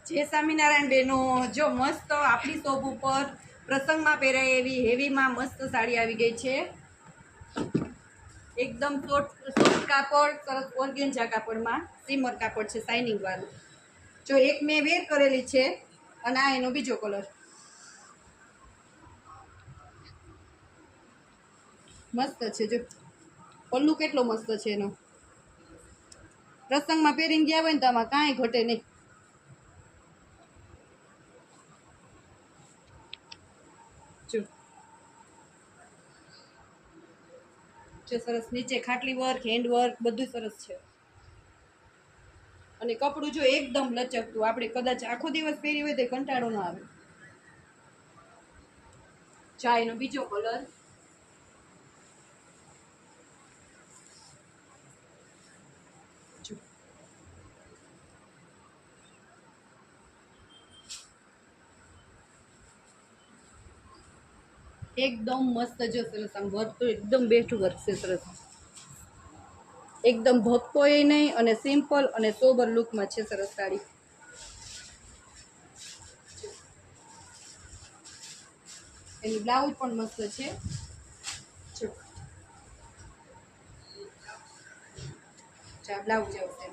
જય સ્વામિનારાયણ બેનો, જો મસ્ત આપણી શોપ ઉપર પ્રસંગમાં પહેરાય એવી હેવીમાં મસ્ત સાડી આવી ગઈ છે. એકદમ સોફ્ટ કાપડ, સરસ ઓર્ગેન્જા કાપડમાં સીમર કાપડ છે, શાઇનિંગ વાળું. જો એક મેં વેર કરેલી છે અને આ એનો બીજો કલર. મસ્ત છે. જો પલ્લુ કેટલો મસ્ત છે એનો. પ્રસંગમાં પહેરીને ગયા હોય ને તો આમાં કાંઈ ઘટે નહીં. જો સરસ નીચે ખાટલી વર્ક, હેન્ડ વર્ક બધું સરસ છે. અને કપડું જો એકદમ લચકતું, આપણે કદાચ આખો દિવસ પહેરી હોય તો કંટાળો ના આવે. ચા એનો બીજો કલર. એકદમ મસ્ત. જો સરસ આમ વર્ક તો એકદમ બેસ્ટ વર્ક છે. સરસ એકદમ ભપકો એ નહીં અને સિમ્પલ અને સોબર લુકમાં છે. સરસ સાડી. એનું બ્લાઉઝ પણ મસ્ત છે. જો બ્લાઉઝ આવશે.